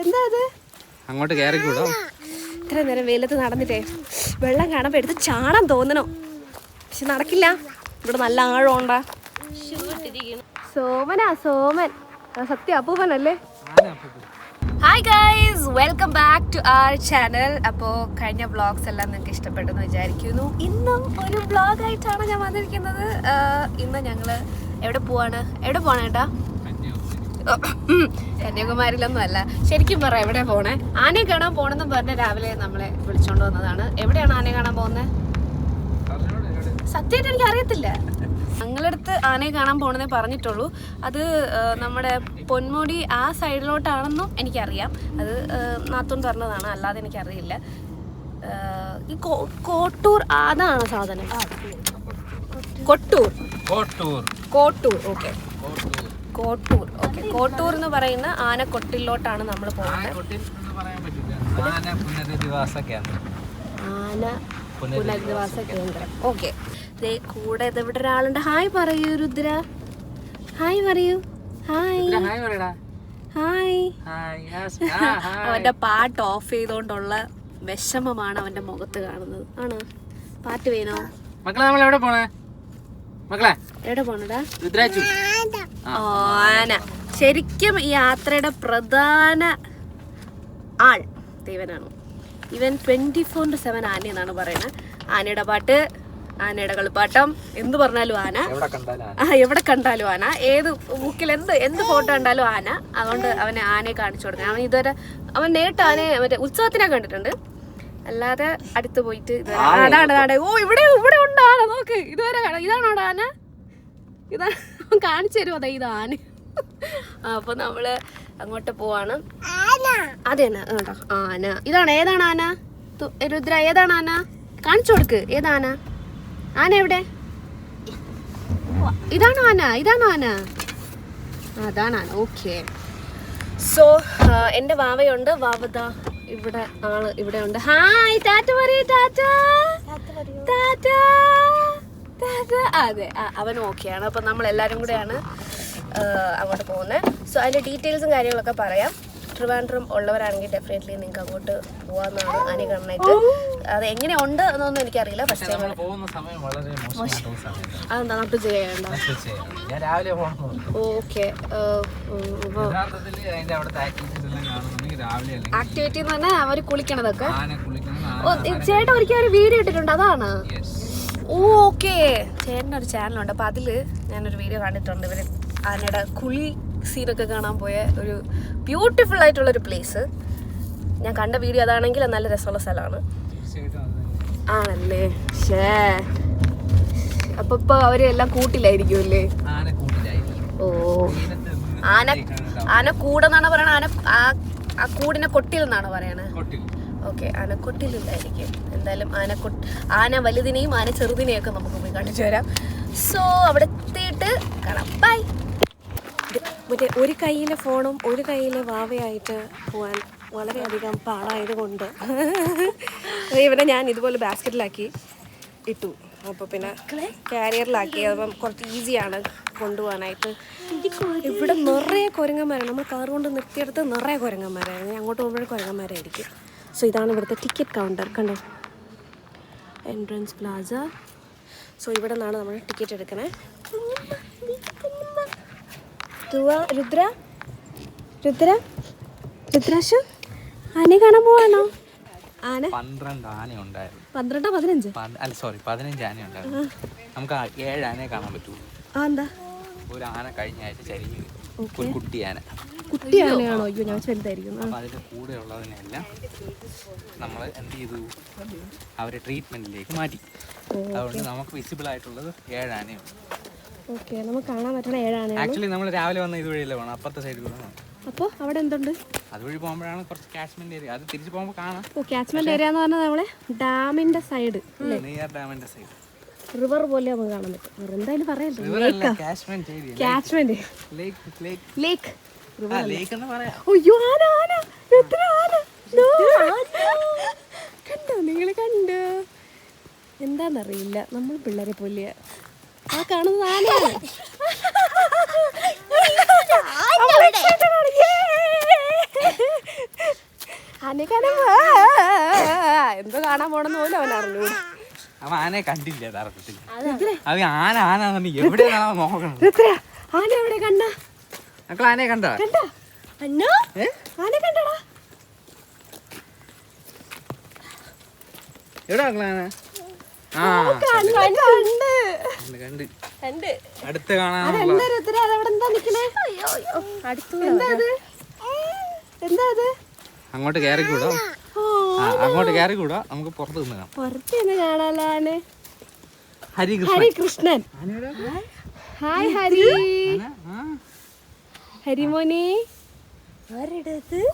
എന്താ അത്? അങ്ങോട്ട് കയറിക്കൂടോ? ഇത്ര നേരം വെയിലത്ത് നടന്നിട്ടേ വെള്ളം കാണുമ്പോൾ എടുത്ത് ചാടാൻ തോന്നണം, പക്ഷെ നടക്കില്ല. ഇവിടെ നല്ല ആഴമുണ്ടാ. സോമൻ സത്യം അപ്പൂപ്പനല്ലേ? Hi guys, welcome back to our channel. അപ്പോൾ കഴിഞ്ഞ വ്ളോഗ്സ് എല്ലാം നിങ്ങൾക്ക് ഇഷ്ടപ്പെട്ടെന്ന് വിചാരിക്കുന്നു. ഇന്നും ഒരു വ്ളോഗായിട്ടാണ് ഞാൻ വന്നിരിക്കുന്നത്. ഇന്ന് ഞങ്ങൾ എവിടെ പോവാണ് ഏട്ടാ? കന്യാകുമാരിയിലൊന്നും അല്ല, ശരിക്കും പറ എവിടെ പോണേ? ആനയെ കാണാൻ പോണെന്നും പറഞ്ഞ് രാവിലെ നമ്മളെ വിളിച്ചോണ്ട് വന്നതാണ്. എവിടെയാണ് ആനയെ കാണാൻ പോകുന്നത്? സത്യമായിട്ട് എനിക്ക് അറിയത്തില്ല. ഞങ്ങളടുത്ത് ആനയെ കാണാൻ പോണെന്നേ പറഞ്ഞിട്ടുള്ളൂ. അത് നമ്മുടെ പൊന്മുടി ആ സൈഡിലോട്ടാണെന്നും എനിക്കറിയാം. അത് നാത്തൂൻ പറഞ്ഞതാണ്, അല്ലാതെ എനിക്കറിയില്ല. ഈ കോട്ടൂർ അതാണ് സാധനം. കോട്ടൂർ ഓക്കെ. കോട്ടൂർ എന്ന് പറയുന്ന ആനക്കൊട്ടിലോട്ടാണ് നമ്മൾ പോകുന്നത്. ആന പുനരധിവാസ കേന്ദ്രം. ഓക്കെ, കൂടെ ഇവിടെ ഒരാളുണ്ട്. ഹായ് പറയൂ രുദ്ര. ഹായ് പറയൂ. ഹായ്. അവന്റെ പാട്ട് ഓഫ് ചെയ്തോണ്ടുള്ള വിഷമമാണ് അവന്റെ മുഖത്ത് കാണുന്നത്. ആണ് പാട്ട് വേണോ? എവിടെ പോണടാ? ആന ശരിക്കും ഈ യാത്രയുടെ പ്രധാന ആൾ ദൈവനാണ്. ഇവൻ 24/7 ആന എന്നാണ് പറയുന്നത്. ആനയുടെ പാട്ട്, ആനയുടെ കളിപ്പാട്ടം, എന്ത് പറഞ്ഞാലും ആന. എവിടെ കണ്ടാലും ആന, ഏത് ബുക്കിൽ എന്ത് ഫോട്ടോ കണ്ടാലും ആന. അതുകൊണ്ട് അവനെ ആനയെ കാണിച്ചു കൊടുക്കണം. അവൻ നേരിട്ട് ആനയെ മറ്റേ ഉത്സവത്തിനെ കണ്ടിട്ടുണ്ട്, അല്ലാതെ അടുത്ത് പോയിട്ട് അതാണ്. ഓ ഇവിടെ ഉണ്ട് ആന, നോക്ക്. ഇതുവരെ ഇതാണോ ആന? ഇതാണ് കാണിച്ചു തരുമോ? അതെ, ഇത് ആന. അപ്പൊ നമ്മള് അങ്ങോട്ട് പോവാണ്. അതെന്നെ കേട്ടോ ആന. ഏതാണ് ആന? രുദ്ര, ഏതാണ് ആന? കാണിച്ചു കൊടുക്ക്. ഏതാന? ആന എവിടെ? ഇതാണോ ആന? അതാണ് ആന. ഓക്കെ. സോ എന്റെ വാവയുണ്ട്. വാവതാ ഇവിടെ ആള് ഇവിടെ ഉണ്ട്. ഹായ്, ടാറ്റ പറയൂ. ടാറ്റ. അതെ, അവൻ ഓക്കെയാണ്. അപ്പൊ നമ്മൾ എല്ലാരും കൂടെയാണ് അങ്ങോട്ട് പോകുന്നത്. സോ അതിന്റെ ഡീറ്റെയിൽസും കാര്യങ്ങളൊക്കെ പറയാം. ട്രിവാൻഡ്രം ഉള്ളവരാണെങ്കിൽ ഡെഫിനറ്റ്ലി നിങ്ങൾക്ക് അങ്ങോട്ട് പോകാമെന്നാണ് ആനയെ കാണാനായിട്ട്. അത് എങ്ങനെ ഉണ്ട് എന്നൊന്നും എനിക്കറിയില്ല. പക്ഷേ അതെന്താ നട്ടു ചെയ്യണ്ട? ഓക്കെ. ആക്ടിവിറ്റി എന്ന് പറഞ്ഞാൽ അവർ കുളിക്കണതൊക്കെ. ചേട്ടൻ ഒരിക്കലും ഒരു വീഡിയോ ഇട്ടിട്ടുണ്ട്, അതാണ്. ഓക്കെ, ചേട്ടൻ്റെ ഒരു ചാനലുണ്ട്. അപ്പോൾ അതിൽ ഞാനൊരു വീഡിയോ കണ്ടിട്ടുണ്ട്. ഇവർ ആനയുടെ കുളി സീനൊക്കെ കാണാൻ പോയ ഒരു ബ്യൂട്ടിഫുൾ ആയിട്ടുള്ളൊരു പ്ലേസ്. ഞാൻ കണ്ട വീഡിയോ അതാണെങ്കിൽ നല്ല രസമുള്ള സ്ഥലമാണ്. ആണല്ലേ? അപ്പൊ ഇപ്പൊ അവര് എല്ലാം കൂട്ടിലായിരിക്കും അല്ലേ? ഓ, ആന കൂടെന്നാണ് പറയണത്. ആ കൂടിനെ കൊട്ടിൽ എന്നാണ് പറയണത്. ഓക്കെ, ആനക്കൊട്ടിലില്ലായിരിക്കും. എന്തായാലും ആന വലുതിനെയും ആന ചെറുതിനെയും ഒക്കെ നമുക്ക് പോയി കണ്ടിട്ട് വരാം. സോ അവിടെ എത്തിയിട്ട് കാണാം. ബൈ. മറ്റേ ഒരു കയ്യിലെ ഫോണും ഒരു കയ്യിലെ വാവയായിട്ട് പോകാൻ വളരെയധികം പാടായതുകൊണ്ട് ഇവനെ ഞാൻ ഇതുപോലെ ബാസ്ക്കറ്റിലാക്കി ഇട്ടു. അപ്പോൾ പിന്നെ കാരിയറിലാക്കി. അപ്പം കുറച്ച് ഈസിയാണ് കൊണ്ടുപോകാനായിട്ട്. ഇവിടെ നിറയെ കുരങ്ങന്മാരാണ്. നമ്മൾ കാർ കൊണ്ട് നിർത്തിയെടുത്ത് നിറയെ കുരങ്ങന്മാരായിരുന്നു. അങ്ങോട്ട് പോകുമ്പോഴേ കുരങ്ങന്മാരായിരിക്കും. സോ ഇതാണ് ഇവിടുത്തെ ടിക്കറ്റ് കൗണ്ടർ. കണ്ടോ, എൻട്രൻസ് പ്ലാസ. സോ ഇവിടെ നിന്നാണ് നമ്മൾ ടിക്കറ്റ് എടുക്കണേ. രുദ്രാശു ആനയെ കാണാൻ പോവാണോ? 12 ആന ഉണ്ടായിരുന്നു. 15 15 അല്ല സോറി 15 ആന ഉണ്ടായിരുന്നു. നമുക്ക് 7 ആനയെ കാണാൻ പറ്റുള്ളൂ. എന്താ? ഒരു ആന കഴിഞ്ഞ ആഴ്ച ചരിഞ്ഞു, ഒരു കുട്ടി ആനയാണോ? അയ്യോ, ഞാൻ ചെറുതായിരിക്കും. അപ്പോൾ അതിൻ്റെ കൂടെ ഉള്ളതിനെല്ലാം നമ്മൾ എന്ത് ചെയ്തു? അവരെ ട്രീറ്റ്മെന്റിലേക്ക് മാറ്റി. അതുകൊണ്ട് നമുക്ക് വിസിബിൾ ആയിട്ടുള്ളത് 7 ആനയുണ്ട്. ഓക്കെ, നമുക്ക് കാണാൻ പറ്റണ 7 ആനയാണ്. ആക്ച്വലി നമ്മൾ രാവിലെ വന്ന ഇതുവഴിയല്ലേ പോകണം, അപ്പുറത്തെ സൈഡിൽ പോകണം. അപ്പോൾ അവിടെ എന്തുണ്ട്? അതുവഴി പോകുമ്പോഴാണ് കുറച്ച് കാച്ച്മെന്റ് ഏരിയ. അത് തിരിച്ചു പോകുമ്പോൾ കാണാം. ഓ, കാച്ച്മെന്റ് ഏരിയ എന്ന് പറഞ്ഞാൽ നമ്മളെ ഡാമിന്റെ സൈഡ്, നെയ്യാർ ഡാമിന്റെ സൈഡ്, റിവർ പോലെ നമുക്ക് കാണാൻ പറ്റും. എന്തായാലും പറയല്ലേ, ലേക്ക്. അയ്യോ, കണ്ടോ നിങ്ങൾ? കണ്ടോ? എന്താന്നറിയില്ല, നമ്മൾ പിള്ളേരെ പോലെ ആ കാണുന്നത് ആനയാണ്. എന്തോ കാണാൻ പോണെന്ന് പോലും അവൻ അറിഞ്ഞു. അവൻ ആനയെ കണ്ടില്ല യഥാർത്ഥത്തിൽ. അവൻ ആന എവിടെയാണോ നോക്കണം. ആന എവിടെ കണ്ട? മക്കൾ ആനയെ കണ്ടോ? ആന കണ്ടടാ. എവിടെ മക്കളാന? കണ്ട് അടുത്ത് കാണാൻ. അങ്ങോട്ട് കയറിക്കൂടാ, അങ്ങോട്ട് കയറിക്കൂടാ, നമുക്ക് പുറത്ത് നിന്ന് കാണാം. പുറത്ത് കാണാലാണ്. ഹരികൃഷ്ണൻ. ഹായ് ഹരി. ഹരിമോനെ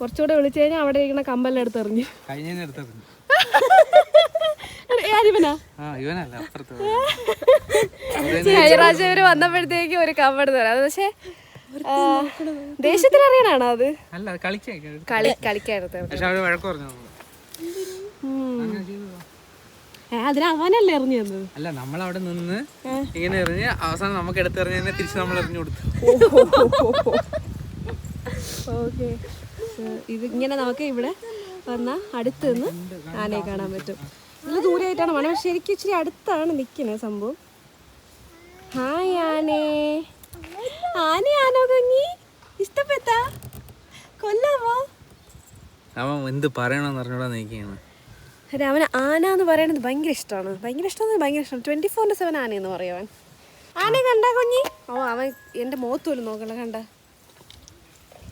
കുറച്ചുകൂടെ വിളിച്ചു കഴിഞ്ഞാൽ അവിടെ ഇരിക്കുന്ന കമ്പെല്ലാം എടുത്തെറിഞ്ഞു. എടുത്തെറിഞ്ഞു. ഇവനല്ല അപ്പുറത്ത്. കഴിഞ്ഞ ഇവര് വന്നപ്പോഴത്തേക്ക് ഒരു കമ്പെടുത്ത് തരാം. അത് പക്ഷേ ദേഷ്യത്തിൽ അറിയണാണോ അത്? അല്ല, കളിക്കായിരുന്നു. അതിന് അവനല്ലേ എറിഞ്ഞു തന്നത്? അല്ല, നമ്മളവിടെ നിന്ന് ഇങ്ങനെ എറിഞ്ഞ് അവസാനം നമുക്ക് എടുത്തെറിഞ്ഞ തിരിച്ച് നമ്മൾ എറിഞ്ഞു കൊടുത്തു. ഓക്കെ, ഇതിങ്ങനെ നമുക്ക് ഇവിടെ വന്നാൽ അടുത്ത് നിന്ന് ആനയെ കാണാൻ പറ്റും. ഇതിൽ ദൂരെയായിട്ടാണ് മണം, ശരിക്കും ഇച്ചിരി അടുത്താണ് നിൽക്കുന്നത് സംഭവം. ഹായ് ആനേ. ആനയാണോ കുഞ്ഞി? ഇഷ്ടപ്പെട്ടാ? കൊല്ലാമോ? അവൻ എന്ത് പറയണമെന്ന് അറിഞ്ഞൂടാ നിൽക്കുകയാണ്. അവന് ആന എന്ന് പറയുന്നത് ഭയങ്കര ഇഷ്ടമാണ്. ഭയങ്കര ഇഷ്ടമാണ്. 24/7 ആനയെന്ന് പറയും അവൻ. ആനയെ കണ്ടാ കുഞ്ഞി? അവൻ എൻ്റെ മുഖത്ത് പോലും നോക്കണ്ട. കണ്ട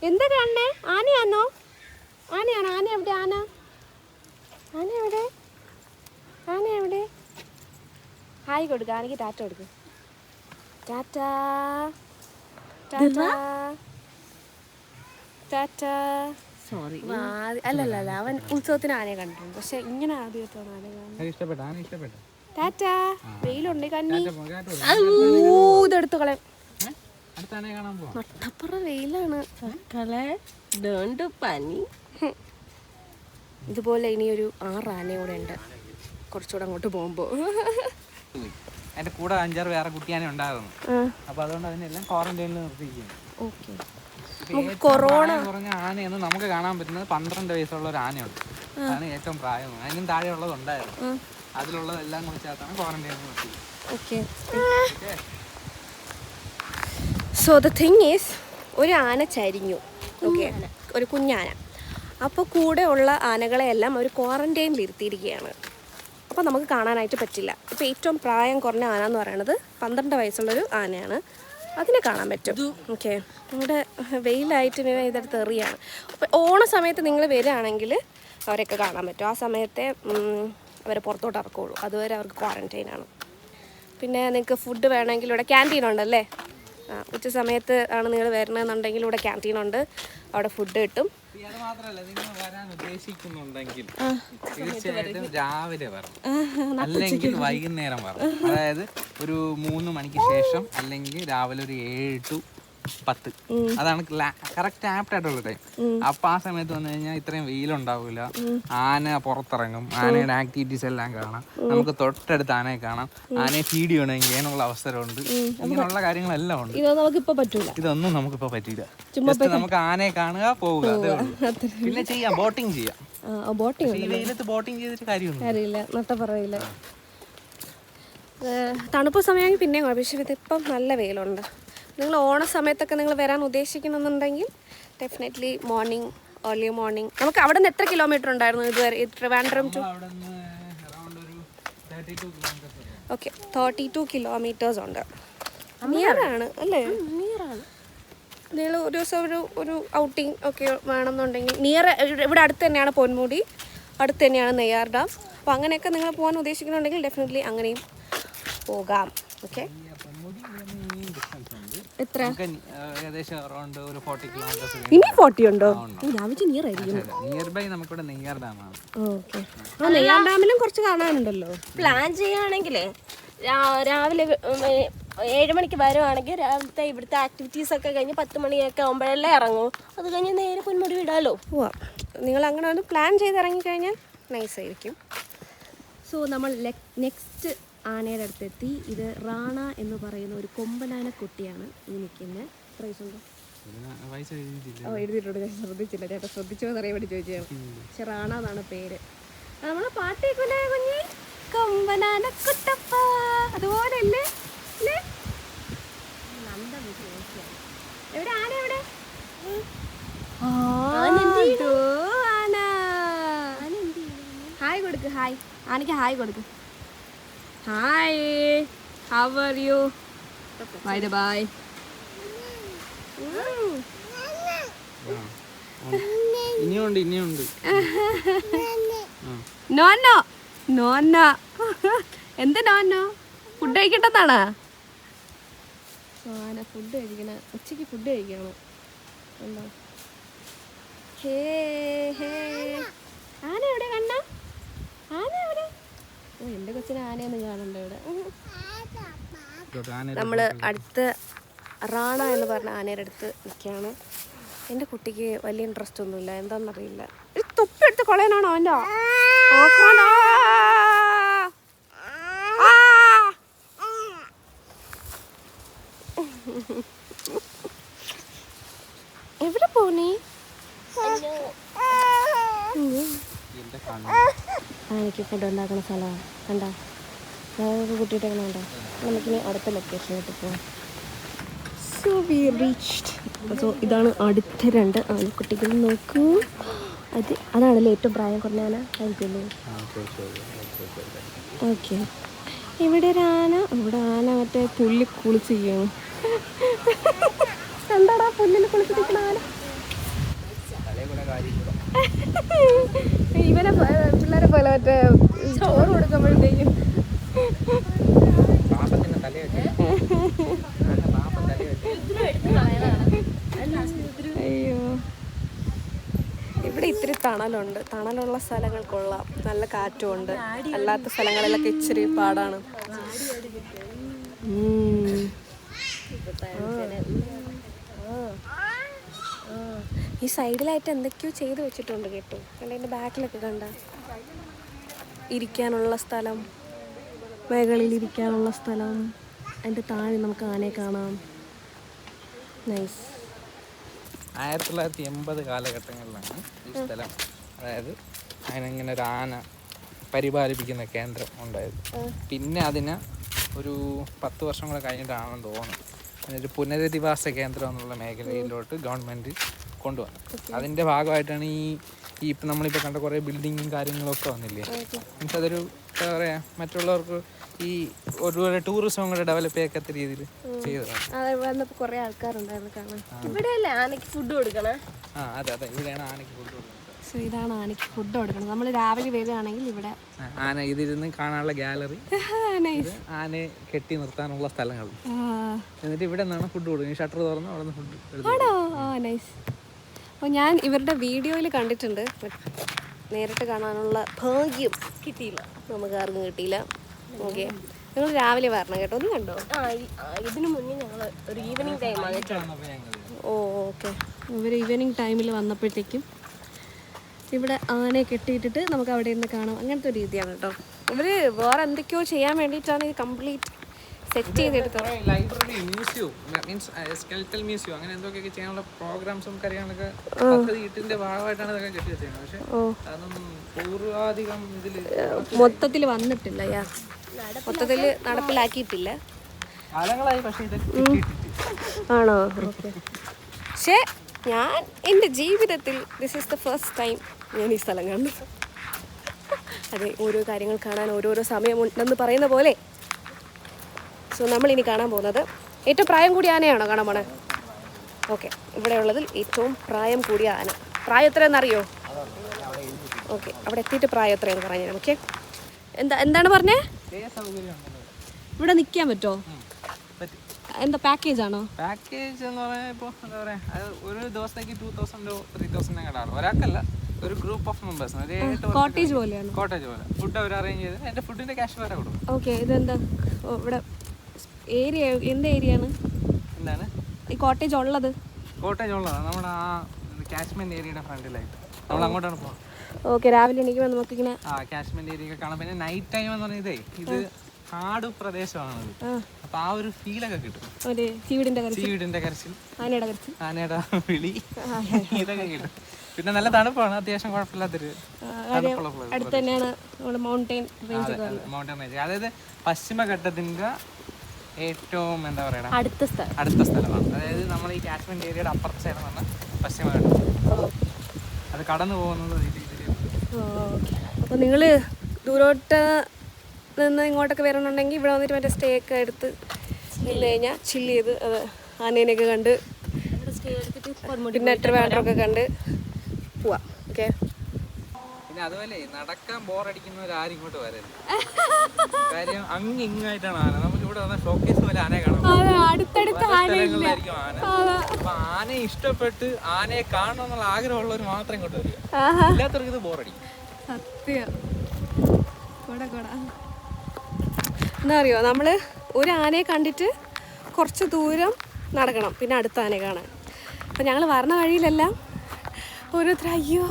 എന്താ കാണണേ? ആനയാണോ? ആനയാണോ? ആന എവിടെ? ആന എവിടെ? ആന എവിടെ? ഹായ് കൊടുക്ക, ആനയ്ക്ക് ടാറ്റ കൊടുക്ക്. ടാറ്റാ ടാറ്റാ ടാറ്റാ. സോറി, അല്ലല്ല, അവൻ ഉത്സവത്തിന് ആനയെ കണ്ടിട്ടുണ്ട്, പക്ഷെ ഇങ്ങനെ ആദ്യമായിട്ടാണ് ആന കാണുന്നത്. ടാറ്റാ. വെയിലുണ്ട് കണ്ണി. ഇതെടുത്തു കളയാം. നട്ടപ്പുറ വെയിലാണ് പനി. ഇതുപോലെ ഇനിയൊരു 6 ആനയും കൂടെ ഉണ്ട് കുറച്ചുകൂടെ അങ്ങോട്ട് പോകുമ്പോ. അതിന്റെ കൂടെ 5-6 വേറെ കുട്ടിയാനെ ഉണ്ടായിരുന്നു. അപ്പൊ അതുകൊണ്ട് അതിനെല്ലാം ക്വാറന്റൈനിൽ നിർത്തിയിരിക്കുന്നു. കൊറോണ കുറഞ്ഞ ആനയെന്ന് നമുക്ക് കാണാൻ പറ്റുന്നത് 12 വയസ്സുള്ള ഒരു ആനയുണ്ട്. അതാണ് ഏറ്റവും പ്രായം. അതിനും താഴെ ഉള്ളതുണ്ടായിരുന്നു. അതിലുള്ളതെല്ലാം കൂടി ചേർത്താണ് ക്വാറന്റൈനിൽ നിർത്തിയത്. സോ ദ തിങ് ഈസ്, ഒരു ആന ചരിഞ്ഞു. ഓക്കെ, ഒരു കുഞ്ഞാന. അപ്പോൾ കൂടെ ഉള്ള ആനകളെയെല്ലാം ഒരു ക്വാറന്റൈനിൽ ഇരുത്തിയിരിക്കുകയാണ്. അപ്പോൾ നമുക്ക് കാണാനായിട്ട് പറ്റില്ല. ഇപ്പോൾ ഏറ്റവും പ്രായം കുറഞ്ഞ ആന എന്ന് പറയുന്നത് 12 വയസ്സുള്ളൊരു ആനയാണ്. അതിനെ കാണാൻ പറ്റും. ഓക്കെ, നമ്മുടെ വെയിലായിട്ട് ഇതെടുത്ത് എറിയാണ്. അപ്പോൾ ഓണ സമയത്ത് നിങ്ങൾ വരികയാണെങ്കിൽ അവരെയൊക്കെ കാണാൻ പറ്റും. ആ സമയത്തെ അവരെ പുറത്തോട്ട് ഇറക്കുള്ളൂ. അതുവരെ അവർക്ക് ക്വാറന്റൈനാണ്. പിന്നെ നിങ്ങൾക്ക് ഫുഡ് വേണമെങ്കിൽ ഇവിടെ ക്യാൻറ്റീൻ ഉണ്ടല്ലേ. ഉച്ച സമയത്ത് ആണ് നിങ്ങൾ വരണമെന്നുണ്ടെങ്കിൽ ഇവിടെ ക്യാൻറ്റീൻ ഉണ്ട്, അവിടെ ഫുഡ് കിട്ടും. അത് മാത്രമല്ല, നിങ്ങൾ വരാൻ ഉദ്ദേശിക്കുന്നുണ്ടെങ്കിൽ തീർച്ചയായിട്ടും രാവിലെ വരണം, അല്ലെങ്കിൽ വൈകുന്നേരം വരണം. അതായത് ഒരു 3 മണിക്ക് ശേഷം, അല്ലെങ്കിൽ രാവിലെ ഒരു 7 to 10. അതാണ് കറക്റ്റ് ആപ്റ്റ് ആയിട്ടുള്ള ടൈം. അപ്പൊ ആ സമയത്ത് വന്നു കഴിഞ്ഞാൽ ഇത്രയും വെയിലുണ്ടാവില്ല. ആന പുറത്തിറങ്ങും, ആനയുടെ ആക്ടിവിറ്റീസ് എല്ലാം കാണാം. നമുക്ക് തൊട്ടടുത്ത് ആനയെ കാണാം. ആനയെ ഫീഡ് ചെയ്യണമെങ്കിൽ അതിനുള്ള അവസരമുണ്ട്. ഇങ്ങനെയുള്ള കാര്യങ്ങളെല്ലാം ഉണ്ട്. ഇതൊന്നും നമുക്കിപ്പോ പറ്റില്ല. ജസ്റ്റ് നമുക്ക് ആനയെ കാണുക, പോവുക, അതേ ഉള്ളൂ. പിന്നെ ചെയ്യാം, ബോട്ടിങ് ചെയ്യാം. ഈ വെയിലത്ത് ബോട്ടിങ് ചെയ്തിട്ട് കാര്യമൊന്നും. തണുപ്പ് സമയമാണെങ്കിൽ പിന്നെ പക്ഷേ ഇതിപ്പം നല്ല വെയിലുണ്ട്. നിങ്ങൾ ഓണ സമയത്തൊക്കെ നിങ്ങൾ വരാൻ ഉദ്ദേശിക്കുന്നുണ്ടെങ്കിൽ ഡെഫിനറ്റ്ലി ഏർലി മോർണിംഗ്. നമുക്ക് അവിടെ നിന്ന് എത്ര കിലോമീറ്റർ ഉണ്ടായിരുന്നു ഇതുവരെ ട്രിവാൻഡ്രം ടു? ഓക്കെ, 32 കിലോമീറ്റേഴ്സ് ഉണ്ട്. നിയറാണ് അല്ലേ? നിയറാണ്. നിങ്ങൾ ഒരു ദിവസം ഒരു ഔട്ടിങ് ഒക്കെ വേണമെന്നുണ്ടെങ്കിൽ ഇവിടെ അടുത്ത് തന്നെയാണ് പൊന്മുടി, അടുത്ത് തന്നെയാണ് നെയ്യാർ ഡാം. അപ്പോൾ അങ്ങനെയൊക്കെ നിങ്ങൾ പോകാൻ ഉദ്ദേശിക്കുന്നുണ്ടെങ്കിൽ ഡെഫിനറ്റ്ലി അങ്ങനെയും പോകാം. ഓക്കെ, എത്ര? ഇനി 40 ഉണ്ടോ? നിയർ ബൈ നമുക്കിവിടെ നെയ്യാർ ഡാമാണ്. ഓക്കെ, നെയ്യാർ ഡാമിലും കുറച്ച് കാണാനുണ്ടല്ലോ. പ്ലാൻ ചെയ്യുകയാണെങ്കിലേ രാവിലെ 7 മണിക്ക് വരുവാണെങ്കിൽ രാവിലത്തെ ഇവിടുത്തെ ആക്ടിവിറ്റീസ് ഒക്കെ കഴിഞ്ഞ് 10 മണിയൊക്കെ ആകുമ്പോഴല്ലേ ഇറങ്ങൂ. അത് കഴിഞ്ഞ് നേരെ പൊന്മുടി വിടാലോ. പോവാം. നിങ്ങൾ അങ്ങനെ ഒന്ന് പ്ലാൻ ചെയ്ത് ഇറങ്ങിക്കഴിഞ്ഞാൽ നൈസായിരിക്കും. സോ നമ്മൾ നെക്സ്റ്റ് ആനയുടെ അടുത്തെത്തി. ഇത് റാണ എന്ന് പറയുന്ന ഒരു കൊമ്പനാന കുട്ടിയാണ് ഈ നിൽക്കുന്നത്. പ്രൈസ് ഉണ്ടോ? പൈസ എഴുതിയിട്ടില്ല. ഓ എഴുതിയിട്ടുണ്ട്, ഞാൻ ശ്രദ്ധിച്ചില്ല. ചേട്ടാ ശ്രദ്ധിച്ചോ എന്നറിയാൻ വേണ്ടി ചോദിച്ചാണ്. പക്ഷെ റാണ എന്നാണ് പേര്. നമ്മളെ പാട്ട് കേൾക്കൂലേ കുഞ്ഞി? കൊമ്പനാന കുട്ടപ്പ അതുപോലെ അല്ലേ? എവിടെ ആന? എവിടെ ഹായ് കൊടുക്ക്. ഹായ് ആനയ്ക്ക് ഹായ് കൊടുക്ക്. Hi, how are you? Bye bye. ഇനിയുണ്ട്. നോന്നോ നോന്നോ എന്ത് നോന്നോ? ഫുഡ് കഴിക്കട്ടെന്നാണോ? ആന ഫുഡ് കഴിക്കണ, ഉച്ചക്ക് ഫുഡ് കഴിക്കണം. എന്താ ഹേ ഹേ ആന എവിടെ? കണ്ണ ആന എവിടെ? ഓ എൻ്റെ കൊച്ചിന് ആനയൊന്നും കാണണ്ട ഇവിടെ. നമ്മൾ അടുത്ത് റാണ എന്ന് പറഞ്ഞ ആനയുടെ അടുത്ത് നിൽക്കുകയാണ്. എൻ്റെ കുട്ടിക്ക് വലിയ ഇൻട്രസ്റ്റ് ഒന്നുമില്ല, എന്താണെന്നറിയില്ല. ഒരു തൊപ്പി എടുത്ത് കളയാനാണോ അവൻ്റെ? എവിടെ പോണേ? ആനയ്ക്ക് ഫുഡ് ഉണ്ടാക്കുന്ന സ്ഥലമാണ് കണ്ടോ? കുട്ടിയിട്ടേക്കണ കണ്ടോ? നമുക്കിനി അടുത്ത ലൊക്കേഷനിലോട്ട് പോകാം. So we reached. സോ ഇതാണ് അടുത്ത 2 ആനക്കുട്ടികൾ. നോക്കൂ, അതാണല്ലേ ഏറ്റവും പ്രായം കുറഞ്ഞ ആന ആയിരിക്കുമല്ലേ? ഓക്കെ, ഇവിടെ ഒരു ആന. ഇവിടെ ആന മറ്റേ പുല്ല് കുളിച്ച് ചെയ്യണം. എന്താടാ പുല്ലിൽ കുളിച്ചിരിക്കണ ആന? ഇവനെ പിള്ളേരെ പോലെ മറ്റേ ചോറ് കൊടുക്കുമ്പോഴത്തേക്കും അയ്യോ. ഇവിടെ ഇത്തിരി തണലുണ്ട്. തണലുള്ള സ്ഥലങ്ങൾ കൊള്ളാം, നല്ല കാറ്റുമുണ്ട്. അല്ലാത്ത സ്ഥലങ്ങളിലൊക്കെ ഇച്ചിരി പാടാണ്. ഈ സൈഡിലായിട്ട് എന്തൊക്കെയോ ചെയ്ത് വെച്ചിട്ടുണ്ട് കേട്ടോ. കണ്ട എൻ്റെ ബാക്കിലൊക്കെ കണ്ട ഇരിക്കാനുള്ള സ്ഥലം, മേഖലയിൽ ഇരിക്കാനുള്ള സ്ഥലം. അതിൻ്റെ താഴെ നമുക്ക് ആനയെ കാണാം. നൈസ്. 1980 കാലഘട്ടങ്ങളിലാണ് ഈ സ്ഥലം, അതായത് അതിനിങ്ങനെ ഒരു ആന പരിപാലിപ്പിക്കുന്ന കേന്ദ്രം ഉണ്ടായത്. പിന്നെ അതിന് ഒരു 10 വർഷം കൂടെ കഴിഞ്ഞിട്ടാണെന്ന് തോന്നുന്നു അതിനൊരു പുനരധിവാസ കേന്ദ്രം എന്നുള്ള മേഖലയിലോട്ട് ഗവൺമെൻറ് കൊണ്ടുവന്നു. അതിൻ്റെ ഭാഗമായിട്ടാണ് ഈ ഇപ്പം നമ്മളിപ്പോൾ കണ്ട കുറേ ബിൽഡിങ്ങും കാര്യങ്ങളൊക്കെ വന്നില്ലേ. മീൻസ് അതൊരു എന്താ പറയുക, മറ്റുള്ളവർക്ക് ഈ ഒരുപാട് ടൂറിസം കൂടെ ഡെവലപ്പ് ചെയ്യാത്ത രീതിയിൽ ചെയ്തതാണ്. കുറേ ആൾക്കാരുണ്ടായിരുന്നു കാണാൻ. ഇവിടെയല്ലേ ആനയ്ക്ക് ഫുഡ് കൊടുക്കണേ? അതെ ഇവിടെയാണ് ആനയ്ക്ക് ഫുഡ് കൊടുക്കുന്നത്. സോ ഇതാണ് ആനയ്ക്ക് ഫുഡ് കൊടുക്കണം. നമ്മൾ രാവിലെ വരികയാണെങ്കിൽ ഇവിടെ ആന ഇതിരുന്ന് കാണാനുള്ള ഗാലറി, ആനയെ കെട്ടി നിർത്താനുള്ള സ്ഥലങ്ങൾ. എന്നിട്ട് ഇവിടെ നിന്നാണ് ഫുഡ് കൊടുക്കുന്നത്. ഷട്ടർ തുറന്ന് അവിടെ നിന്ന് ഫുഡ്. ആണോ? ആ നൈസ്. അപ്പോൾ ഞാൻ ഇവരുടെ വീഡിയോയിൽ കണ്ടിട്ടുണ്ട്, നേരിട്ട് കാണാനുള്ള ഭാഗ്യം കിട്ടിയില്ല, നമുക്ക് ആർക്കും കിട്ടിയില്ല. ഓക്കെ, നിങ്ങൾ രാവിലെ വരണം കേട്ടോ. നീ കണ്ടോ? ഇതിനു മുന്നേ ഞങ്ങൾ ഒരു ഈവനിങ് ടൈം വന്നിട്ടുണ്ട്. ഓ ഓക്കെ. ഇവർ ഈവനിങ് ടൈമിൽ വന്നപ്പോഴത്തേക്കും ഇവിടെ ആനയെ കെട്ടിയിട്ടിട്ട് നമുക്ക് അവിടെ ഇരുന്ന് കാണാം. അങ്ങനത്തെ ഒരു രീതിയാണ് കേട്ടോ. ഇവർ വേറെ എന്തൊക്കെയോ ചെയ്യാൻ വേണ്ടിയിട്ടാണ് ഇത് കംപ്ലീറ്റ് സെറ്റ് ചെയ്തെടുത്തത്. Library, museum, means skeletal museum, അങ്ങനെ എന്തൊക്കെയൊക്കെ ചെയ്യാനുള്ള പ്രോഗ്രാംസും കാര്യങ്ങളൊക്കെ പദ്ധതി ഇതിന്റെ ഭാഗമായിട്ടാണ് ഇതൊക്കെ കെട്ടി വെച്ചത്. പക്ഷെ അതൊന്നും പൂർവാധികം ഇതിൽ മൊത്തത്തിൽ വന്നിട്ടില്ല, മൊത്തത്തിൽ നടപ്പിലാക്കിയിട്ടില്ല. കാലങ്ങളായി. പക്ഷേ ഇത് ആണോ? ഓക്കെ. പക്ഷേ ഞാൻ എൻ്റെ ജീവിതത്തിൽ this is the first time ഞാൻ ഈ സ്ഥലം കണ്ടു. അതെ, ഓരോ കാര്യങ്ങൾ കാണാൻ ഓരോരോ സമയമുണ്ടെന്ന് പറയുന്ന പോലെ. സോ നമ്മളിനി കാണാൻ പോകുന്നത് ഏറ്റവും പ്രായം കൂടിയ ആനയാണോ കാണാൻ പോണേ? ഓക്കെ, ഇവിടെ ഉള്ളതിൽ ഏറ്റവും പ്രായം കൂടിയ ആന. പ്രായം എത്രയെന്നറിയോ? ഓക്കെ, അവിടെ എത്തിയിട്ട് പ്രായം എത്രയെന്ന് പറഞ്ഞു. ഓക്കെ, എന്താണ് പറഞ്ഞേ? ഇവിടെ നിൽക്കാൻ പറ്റുമോ? എന്താ പാക്കേജ് ആണോ? പാക്കേജ് എന്ന് പറഞ്ഞാൽ ഇപ്പോൾ എന്താ പറയുക, അത് ഒരു ദിവസത്തേക്ക് 2000 3000 കടാണ്. ഒരാൾക്കല്ല, ഒരു ഗ്രൂപ്പ് ഓഫ് മെമ്പേഴ്സ്. കോട്ടേജ് പോലെയാണ്. കോട്ടേജ് പോലെ ഫുഡ് അവർ അറേഞ്ച് ചെയ്ത് എൻ്റെ ഫുഡിൻ്റെ ക്യാഷ് വരെ കൊടുക്കും. ഓക്കെ, ഇതെന്താ ഇവിടെ ഏരിയ? എന്ത് ഏരിയ ആണ്? എന്താണ് ഈ കോട്ടേജ് ഉള്ളത്? കോട്ടേജ് ഉള്ളതാണ് നമ്മുടെ ആ കാശ്മീർ ഏരിയയുടെ ഫ്രണ്ടിലായിട്ട്. നമ്മൾ അങ്ങോട്ടാണ് പോകുന്നത്. ഓക്കെ, രാവിലെ എണീക്കുമ്പോൾ നമുക്കിങ്ങനെ കാശ്മീർ ഏരിയ കാണാം. പിന്നെ നൈറ്റ് ടൈം എന്ന് പറഞ്ഞതേ ഇത് കാട് പ്രദേശമാണത്. അപ്പൊ ആ ഒരു ഫീലൊക്കെ കിട്ടും. ഒരു ചീവിടിന്റെ കരച്ചിൽ, ആനയുടെ വിളി, ഇതൊക്കെ കിട്ടും. പിന്നെ നല്ല തണുപ്പാണ്, അത്യാവശ്യം കുഴപ്പമില്ലാത്തൊരു അടുത്ത് തന്നെയാണ് മൗണ്ടൻ റേഞ്ച്. അതായത് പശ്ചിമഘട്ടത്തിന്റെ ഏറ്റവും എന്താ പറയുക അടുത്ത സ്ഥലമാണ്. അതായത് നമ്മൾ ഈ കാശ്മീർ ഏരിയയുടെ അപ്പുറത്തെ സൈഡ് പറഞ്ഞാൽ പശ്ചിമഘട്ടം. അത് കടന്നു പോകുന്നത് അപ്പോൾ നിങ്ങൾ ദൂരോട്ട് നിന്ന് ഇങ്ങോട്ടൊക്കെ വരണമെന്നുണ്ടെങ്കിൽ ഇവിടെ വന്നിട്ട് മറ്റേ സ്റ്റേ ഒക്കെ എടുത്ത് നിന്ന് കഴിഞ്ഞാൽ ചില്ല് ചെയ്ത് അത് ആനേനെയൊക്കെ കണ്ട് പിന്നെ ട്രിവാൻഡ്രമൊക്കെ കണ്ട് പോവാം. ഓക്കെ. പിന്നെ അതുപോലെ നടക്കാൻ ബോറടിക്കുന്നവരാരും ഇങ്ങോട്ട് വരരുത്. കാര്യം ഇങ്ങായിട്ടാണ് ആന. നമുക്ക് ഇവിടെ വന്ന ഷോക്കേസ് പോലെ ആനയെ കാണാം. സ്ഥലങ്ങളിലായിരിക്കും ആന. അപ്പൊ ആനയെ ഇഷ്ടപ്പെട്ട് ആനയെ കാണണം എന്നുള്ള ആഗ്രഹമുള്ളവർ മാത്രം ഇങ്ങോട്ട് വരിക. ഇല്ലാത്തവർക്ക് ഇത് ബോറടിക്കും. സത്യം. എന്താ അറിയോ, നമ്മൾ ഒരു ആനയെ കണ്ടിട്ട് കുറച്ച് ദൂരം നടക്കണം, പിന്നെ അടുത്ത ആനയെ കാണാൻ. അപ്പം ഞങ്ങൾ വരണ വഴിയിലെല്ലാം ഓരോരുത്തർ അയ്യോ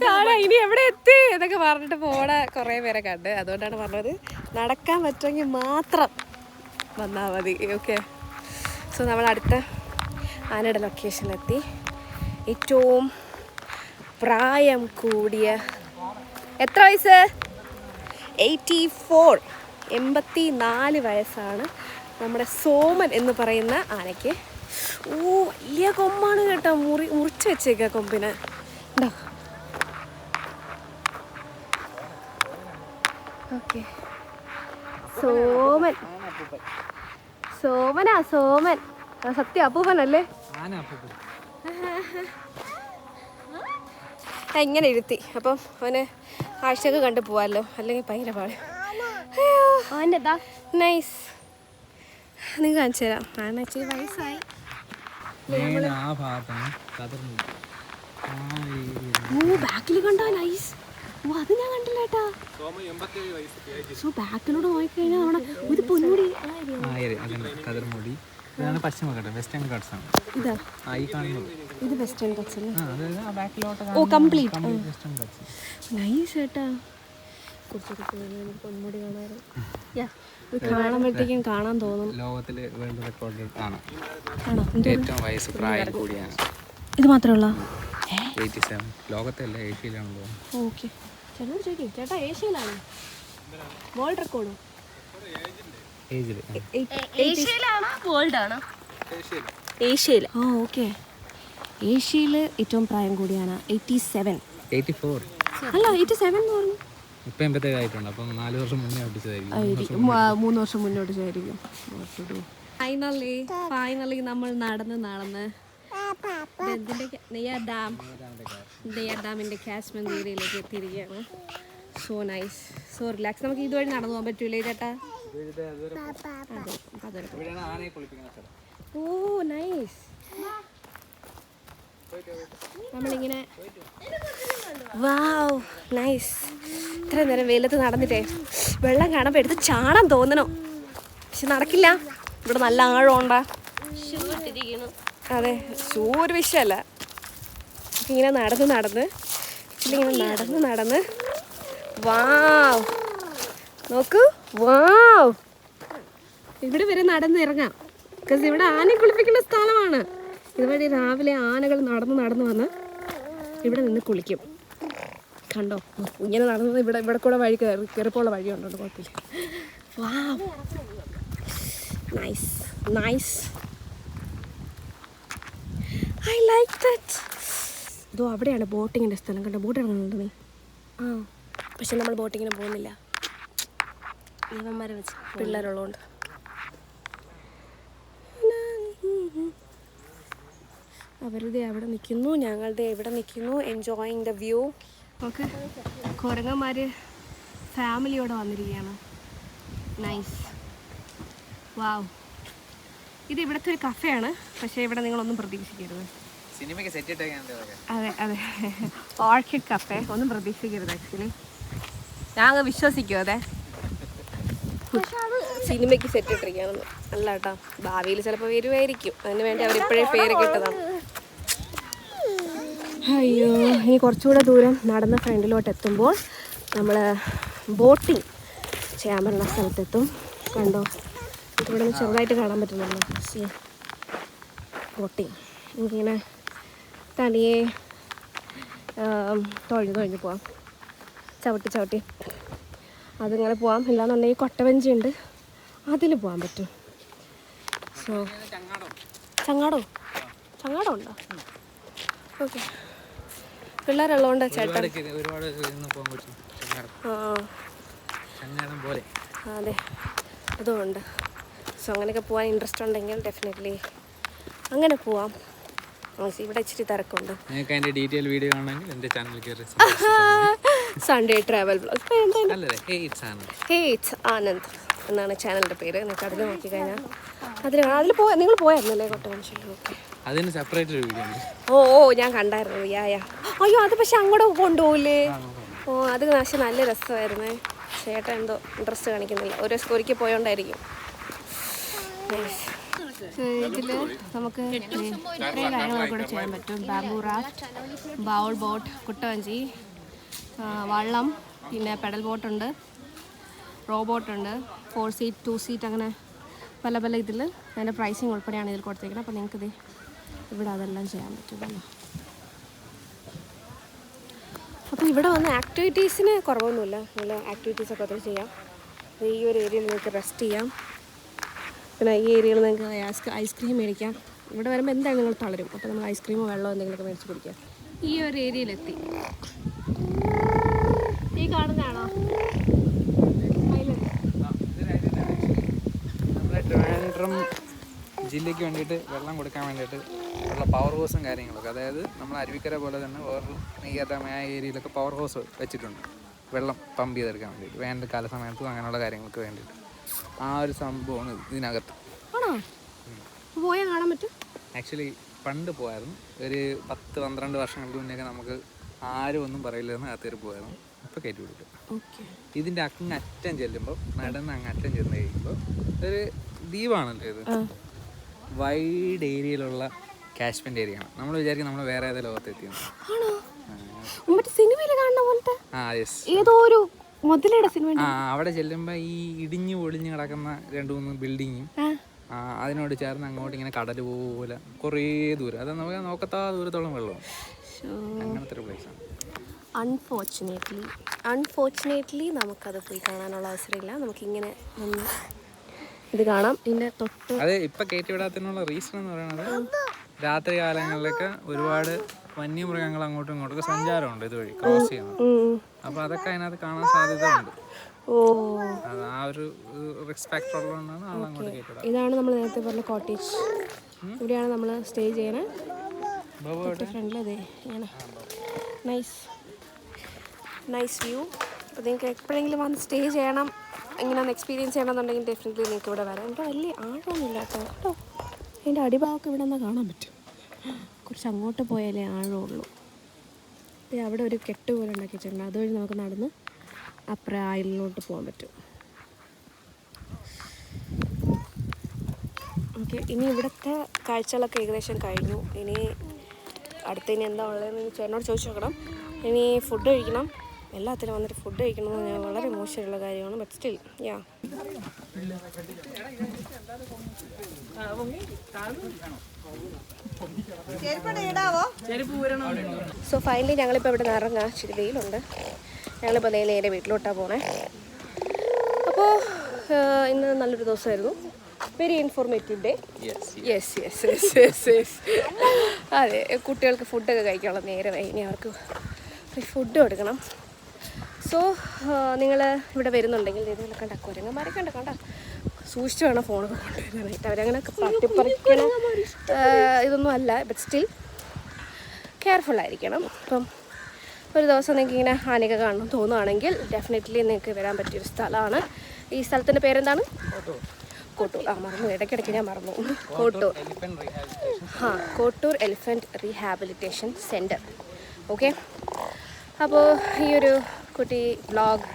കാണാം ഇനി എവിടെ എത്തി എന്നൊക്കെ പറഞ്ഞിട്ട് പോണ കുറേ പേരെ കണ്ട്. അതുകൊണ്ടാണ് പറഞ്ഞത് നടക്കാൻ പറ്റുമെങ്കിൽ മാത്രം വന്നാൽ മതി. ഓക്കെ. സോ നമ്മൾ അടുത്ത ആനയുടെ ലൊക്കേഷനിലെത്തി. ഏറ്റവും പ്രായം കൂടിയ എത്ര വയസ്സ്? 84 വയസ്സാണ് നമ്മുടെ സോമൻ എന്ന് പറയുന്ന ആനയ്ക്ക്. ഓ വലിയ കൊമ്പാണ് കേട്ടോ, മുറിച്ച് വെച്ചേക്ക കൊമ്പിന്. ഉണ്ടോ? ഓക്കെ. സോമൻ സത്യം അപ്പൂപ്പനല്ലേ? ഇങ്ങനെ ഇരുത്തി അപ്പം അവന് കാഴ്ചയൊക്കെ കണ്ടു പോവാമല്ലോ, അല്ലെങ്കിൽ ഭയങ്കര പാട്. നൈസ്. നിങ്ങൾ കാണിച്ചു തരാം. ആണ് ഇച്ചിരി വയസ്സായി. ബാക്കിൽ കണ്ടോ? നൈസ്. ഓ അത് ഞാൻ കണ്ടില്ല കേട്ടാ. സോ ബാക്കിലൂടെ നോക്കിക്കഴിഞ്ഞാൽ നമ്മുടെ ഇത് പൊന്മുടി. ഇതാണ് പശ്ചിമഘട്ടം, വെസ്റ്റേൺ ഘട്ട്സ് ആണ്. ഇതാ ഈ കാണുന്നത് ഇത് വെസ്റ്റേൺ ഘട്ട്സ് അല്ലേ? ഓ കംപ്ലീറ്റ് വെസ്റ്റേൺ ഘട്ട്സ്. നൈസ് കേട്ടാ. പൊന്മുടി കാണുമ്പോഴത്തേക്കും കാണാൻ തോന്നും. ലോകത്തിലെ വേൾഡ് റെക്കോർഡ് ആണ് ഏറ്റവും വയസ്സ് പ്രായം കൂടിയാണ്. ഇത് മാത്രമല്ല 87. ലോകത്തല്ല, ഏഷ്യയിലാണല്ലോ. ഓക്കെ. ചേട്ടനോട് ചോദിക്കും, ചേട്ടാ ഏഷ്യയിലാണ് വേൾഡ് റെക്കോർഡ്? ഏഷ്യയിൽ. ആ ഓക്കെ. ഏഷ്യയിൽ ഏറ്റവും പ്രായം കൂടിയാണ് 87. 84 അല്ല 87 എന്ന് പറഞ്ഞു. ഇപ്പം 87 ആയിട്ടുണ്ട്. അപ്പം 4 വർഷം മുന്നേ ആയിരിക്കും, 3 വർഷം മുന്നേ ഒട്ടിച്ചായിരിക്കും. ഫൈനലി നമ്മൾ നടന്ന് നെയ്യാർ ഡാമിൻ്റെ കാശ്മീർ ഏരിയയിലേക്ക് എത്തിയിരിക്കുകയാണ്. So nice, so relax. നമുക്ക് ഇതുവഴി നടന്നു പോകാൻ പറ്റൂലേ ചേട്ടാ? ഓ നൈസ്. നമ്മളിങ്ങനെ വാവ് നൈസ്. ഇത്ര നേരം വെയിലത്ത് നടന്നിട്ടേ വെള്ളം കാണുമ്പോൾ എടുത്ത് ചാടാൻ തോന്നണം, പക്ഷെ നടക്കില്ല. ഇവിടെ നല്ല ആഴമുണ്ടാ. അതെ, ഷൂ ഒരു വിഷയമല്ല. ഇങ്ങനെ നടന്ന് വാവ് നോക്കൂ. വാവ്, ഇവിടെ വരെ നടന്ന് ഇറങ്ങാം. ബിക്കോസ് ഇവിടെ ആനയെ കുളിപ്പിക്കുന്ന സ്ഥലമാണ്. ഇതുവഴി രാവിലെ ആനകൾ നടന്ന് വന്ന് ഇവിടെ നിന്ന് കുളിക്കും. കണ്ടോ, ഇങ്ങനെ നടന്നത് ഇവിടെ കൂടെ വഴി കയറിപ്പോള്ള വഴിയുണ്ടോ? കുഴപ്പമില്ല. Wow nice nice, I like that. ഇതോ അവിടെയാണ് ബോട്ടിങ്ങിൻ്റെ സ്ഥലം. കണ്ടോ, ബോട്ട് ഇറങ്ങുന്നുണ്ട് നീ? ആ, പക്ഷെ നമ്മൾ ബോട്ടിങ്ങിന് പോകുന്നില്ല, പിള്ളേരുള്ളതുകൊണ്ട്. അവരുടെ അവിടെ നിൽക്കുന്നു, ഞങ്ങളുടെ ഇവിടെ നിൽക്കുന്നു, എൻജോയിങ് ദ വ്യൂ. ഓക്കെ. കുരങ്ങന്മാർ ഫാമിലിയോടെ വന്നിരിക്കുകയാണ്. നൈസ്. വാവ്. ഇത് ഇവിടുത്തെ ഒരു കഫേയാണ്, പക്ഷേ ഇവിടെ നിങ്ങളൊന്നും പ്രതീക്ഷിക്കരുത്. അതെ അതെ, ഓർക്കിഡ് കഫേ. ഒന്നും പ്രതീക്ഷിക്കരുത്. ആക്ച്വലി ഞാൻ വിശ്വസിക്കും. അതെ, സിനിമയ്ക്ക് സെറ്റ് ഇട്ടിരിക്കുകയാണെന്ന്. അല്ല കേട്ടോ, ഭാവിയിൽ ചിലപ്പോൾ വരുമായിരിക്കും. അതിന് വേണ്ടി അവരിപ്പോഴേ പേര് കിട്ടതാണ്. അയ്യോ, ഇനി കുറച്ചുകൂടെ ദൂരം നടന്ന് ഫ്രണ്ടിലോട്ട് എത്തുമ്പോൾ നമ്മൾ ബോട്ടിങ് ചെയ്യാൻ പറ്റുന്ന സ്ഥലത്തെത്തും. കണ്ടോ, ഇവിടെ നിന്ന് ചെറുതായിട്ട് കാണാൻ പറ്റുന്നുണ്ടോ? ബോട്ടിങ് എനിക്കിങ്ങനെ തനിയെ തൊഴിഞ്ഞു പോവാം, ചവിട്ടി അതിങ്ങനെ പോവാം. ഇല്ലാന്നുണ്ടെങ്കിൽ കൊട്ടവഞ്ചി ഉണ്ട്, അതിൽ പോകാൻ പറ്റും. സോ ചങ്ങാടോ ഉണ്ടോ? ഓക്കെ, പിള്ളേരുള്ളതുകൊണ്ട് ചേട്ടൻ അതെ അതുകൊണ്ട്. സോ അങ്ങനെയൊക്കെ പോകാൻ ഇൻട്രസ്റ്റ് ഉണ്ടെങ്കിൽ ഡെഫിനറ്റ്ലി അങ്ങനെ പോവാം. ഇവിടെ ഇച്ചിരി തിരക്കുണ്ട്. Sunday travel vlog it's Anand എന്നാണ് ചാനലിൻ്റെ പേര്. നിങ്ങൾക്ക് അതിൽ നോക്കിക്കഴിഞ്ഞാൽ അതിൽ നിങ്ങൾ പോയായിരുന്നല്ലേ കൊട്ടവഞ്ചിയിൽ? ഓക്കെ, അതിന് സെപ്പറേറ്റ് ഒരു വീഡിയോ ഉണ്ട്. ഓ ഞാൻ കണ്ടായിരുന്നു. അയ്യോ അത് പക്ഷെ അങ്ങോട്ട് കൊണ്ടുപോകില്ലേ? ഓ അത് പക്ഷെ നല്ല രസമായിരുന്നേ. ചേട്ടൻ എന്തോ ഇൻട്രസ്റ്റ് കാണിക്കുന്നില്ല, ഒരിക്കൽ പോയോണ്ടായിരിക്കും. ഇതിൽ നമുക്ക് ഇത്രയും കാര്യങ്ങളൊക്കെ കൂടെ ചെയ്യാൻ പറ്റും. ബാംബൂ റാഫ്റ്റ്, ബൗൾ ബോട്ട്, കുട്ടവഞ്ചി, വള്ളം, പിന്നെ പെഡൽ ബോട്ടുണ്ട്, റോ ബോട്ടുണ്ട്, 4 സീറ്റ് 2 സീറ്റ്, അങ്ങനെ പല ഇതിൽ അതിൻ്റെ പ്രൈസിങ് ഉൾപ്പെടെയാണ് ഇതിൽ കൊടുത്തേക്കുന്നത്. അപ്പോൾ നിങ്ങൾക്കിത് ഇവിടെ അതെല്ലാം ചെയ്യാൻ പറ്റുമല്ലോ. അപ്പോൾ ഇവിടെ വന്ന് ആക്ടിവിറ്റീസിന് കുറവൊന്നുമില്ല, നല്ല ആക്ടിവിറ്റീസൊക്കെ അതിൽ ചെയ്യാം. ഈ ഒരു ഏരിയയിൽ നിങ്ങൾക്ക് റെസ്റ്റ് ചെയ്യാം. പിന്നെ ഈ ഏരിയയിൽ നിങ്ങൾക്ക് ഐസ്ക്രീം മേടിക്കാം. ഇവിടെ വരുമ്പോൾ എന്തായാലും നിങ്ങൾ തളരും, അപ്പോൾ നമ്മൾ ഐസ്ക്രീമോ വെള്ളമോ എന്തെങ്കിലുമൊക്കെ മേടിച്ച് കുടിക്കാം. ഈ ഒരു ഏരിയയിലെത്തി. ഈ കാണുന്നതാണോ ട്രിവാൻഡ്രം ജില്ലയ്ക്ക് വേണ്ടിയിട്ട് വെള്ളം കൊടുക്കാൻ വേണ്ടിയിട്ട് ഉള്ള പവർ ഹോസും കാര്യങ്ങളൊക്കെ. അതായത് നമ്മൾ അരുവിക്കര പോലെ തന്നെ വേറൊരു നെയ്യാറ്റമായ ഏരിയയിലൊക്കെ പവർ ഹോസ് വെച്ചിട്ടുണ്ട്, വെള്ളം പമ്പ് ചെയ്തെടുക്കാൻ വേണ്ടിയിട്ട് വേനൽക്കാല സമയത്തും അങ്ങനെയുള്ള കാര്യങ്ങൾക്ക് വേണ്ടിയിട്ട്. ആ ഒരു സംഭവമാണ് ഇതിനകത്ത്. പോയാൽ കാണാൻ പറ്റും. ആക്ച്വലി പണ്ട് പോയായിരുന്നു, ഒരു 10-12 വർഷങ്ങൾക്ക് മുന്നേ നമുക്ക് ആരും ഒന്നും പറയില്ലെന്ന് അകത്തേറി പോയായിരുന്നു. ഇപ്പോൾ കയറ്റി വിട്ടു. ഇതിൻ്റെ അങ്ങറ്റം ചെല്ലുമ്പോൾ, നടന്ന് അങ്ങറ്റം ചെന്ന് കഴിയുമ്പോൾ ഒരു ദ്വീപാണല്ലോ ഇത്. വൈഡ് ഏരിയയിലുള്ള കാശ്മീർ ഏരിയയാണ്. നമ്മൾ വിചാരിക്കും നമ്മൾ വേറെ ഏതോ ലോകത്തെത്തിയാണ്. അവിടെ ചെല്ലുമ്പോൾ ഈ ഇടിഞ്ഞു പൊളിഞ്ഞു കിടക്കുന്ന 2-3 ബിൽഡിങ്ങും അതിനോട് ചേർന്ന് അങ്ങോട്ട് ഇങ്ങനെ കടൽ പോലെ കുറേ ദൂരം, അത് നമുക്ക് നോക്കത്താ ദൂരത്തോളം വെള്ളവും, അങ്ങനത്തെ ഒരു പ്ലേസാണ്. അൺഫോർച്ചുനേറ്റ്ലി നമുക്കത് പോയി കാണാനുള്ള അവസരമില്ല. നമുക്കിങ്ങനെ ഇത് കാണാം. ഇതിൻ്റെ തൊട്ട് അത് ഇപ്പം കയറ്റിവിടാത്തതിനുള്ള റീസൺ എന്ന് പറയുന്നത് രാത്രി കാലങ്ങളിലൊക്കെ ഒരുപാട് വന്യമൃഗങ്ങൾ അങ്ങോട്ടും ഇങ്ങോട്ടൊക്കെ സഞ്ചാരമുണ്ട് ഇതുവഴി ക്രോസ് ചെയ്യുന്നത്. അപ്പോൾ അതൊക്കെ അതിനകത്ത് കാണാൻ സാധ്യതയുണ്ട്. അത് ആ ഒരു റിസ്ക് ഫാക്ടർ ഉള്ളതുകൊണ്ടാണ് ആൾ അങ്ങോട്ട് കയറ്റിവിടാം. ഇതാണ് നമ്മൾ നേരത്തെ പറഞ്ഞ കോട്ടേജ്. ഇവിടെയാണ് നമ്മൾ സ്റ്റേ ചെയ്യണത്. ഫ്രണ്ടിൽ അതെ ഇങ്ങനെ നൈസ് വ്യൂ. അപ്പോൾ നിങ്ങൾക്ക് എപ്പോഴെങ്കിലും വന്ന് സ്റ്റേ ചെയ്യണം, ഇങ്ങനെ ഒന്ന് എക്സ്പീരിയൻസ് ചെയ്യണമെന്നുണ്ടെങ്കിൽ ഡെഫിനറ്റ്ലി നിങ്ങൾക്ക് ഇവിടെ വരാം. ഇവിടെ വലിയ ആഴമൊന്നുമില്ല കേട്ടോ. അതിൻ്റെ അടിഭാഗമൊക്കെ ഇവിടെ നിന്ന് കാണാൻ പറ്റും. കുറച്ച് അങ്ങോട്ട് പോയാലേ ആഴമുള്ളൂ. അവിടെ ഒരു കെട്ട് പോലെ ഉണ്ടാക്കി വെച്ചിട്ടുണ്ട്, അതുവഴി നമുക്ക് നടന്ന് അപ്പുറം ആയിലോട്ട് പോകാൻ പറ്റും. ഓക്കെ, ഇനി ഇവിടുത്തെ കാഴ്ചകളൊക്കെ ഏകദേശം കഴിഞ്ഞു. ഇനി അടുത്തതിന് എന്താ ഉള്ളതെന്ന് ചേട്ടനോട് ചോദിച്ചു നോക്കണം. ഇനി ഫുഡ് കഴിക്കണം. എല്ലാത്തിനും വന്നിട്ട് ഫുഡ് കഴിക്കണമെന്ന് ഞാൻ വളരെ മോശമുള്ള കാര്യമാണ്. ബട്ട് സ്റ്റിൽ സോ ഫൈനലി ഞങ്ങളിപ്പോൾ ഇവിടെ നിന്ന് ഇറങ്ങാം. ഇച്ചിരി വെയിലുണ്ട്. ഞങ്ങളിപ്പോൾ നേരെ വീട്ടിലോട്ടാണ് പോണേ. അപ്പോൾ ഇന്ന് നല്ലൊരു ദിവസമായിരുന്നു. Very informative day. യെസ്. അതെ, കുട്ടികൾക്ക് ഫുഡൊക്കെ കഴിക്കാനുള്ള നേരമായി. ഇനി അവർക്ക് ഫുഡ് കൊടുക്കണം. സോ നിങ്ങൾ ഇവിടെ വരുന്നുണ്ടെങ്കിൽ ഇതിൽ കണ്ട കുരങ്ങന്മാരെ കണ്ട സൂക്ഷിച്ച് വേണം ഫോണൊക്കെ കൊണ്ടുവരാനായിട്ട്. അവരങ്ങനെ പറ്റിപ്പറിക്കണ ഇതൊന്നും അല്ല, ബട്ട് സ്റ്റിൽ കെയർഫുള്ളായിരിക്കണം. ഇപ്പം ഒരു ദിവസം നിങ്ങൾക്ക് ഇങ്ങനെ ആനയൊക്കെ കാണണം തോന്നുകയാണെങ്കിൽ ഡെഫിനറ്റ്ലി നിങ്ങൾക്ക് വരാൻ പറ്റിയൊരു സ്ഥലമാണ്. ഈ സ്ഥലത്തിൻ്റെ പേരെന്താണ്? കോട്ടൂർ. മറന്നു, ഇടയ്ക്കിടയ്ക്ക് ഞാൻ മറന്നു. Kottoor elephant rehabilitation centre. Okay, അപ്പോൾ ഈ ഒരു കുട്ടി വ്ളോഗ്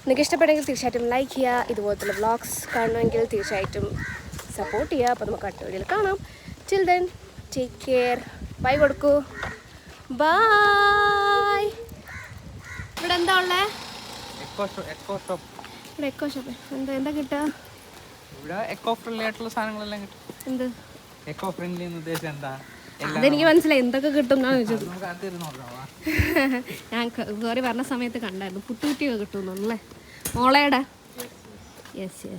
നിങ്ങൾക്ക് ഇഷ്ടപ്പെട്ടെങ്കിൽ തീർച്ചയായിട്ടും ലൈക്ക് ചെയ്യുക. ഇതുപോലത്തെ വ്ളോഗ്സ് കാണണമെങ്കിൽ തീർച്ചയായിട്ടും സപ്പോർട്ട് ചെയ്യുക. അപ്പോൾ നമുക്ക് അടുത്ത വീഡിയോയിൽ കാണാം. Till then take care. Bye കൊടുക്കൂ. ബൈ. ഇവിടെ എന്താ ഉള്ളേ? Eco shop. ഇവിടെ എക്കോ ഷോപ്പ്. എന്താ കിട്ടുക? ഇവിടെ എക്കോ ഫ്രണ്ട്ലി ആയിട്ടുള്ള സാധനങ്ങളെല്ലാം കിട്ടും. എന്ത് എക്കോ ഫ്രണ്ട്ലി എന്ന് ഉദ്ദേശം എന്താ? അതെനിക്ക് മനസ്സിലായി. എന്തൊക്കെ കിട്ടും എന്നാണ് ചോദിച്ചത്. നമുക്ക് അത് നോക്കാം. ഞാൻ വേറെ പറഞ്ഞ സമയത്ത് കണ്ടായിരുന്നു പുട്ടുകുറ്റിയൊക്കെ കിട്ടുമെന്നല്ലേ മോളയുടെ. യെസ്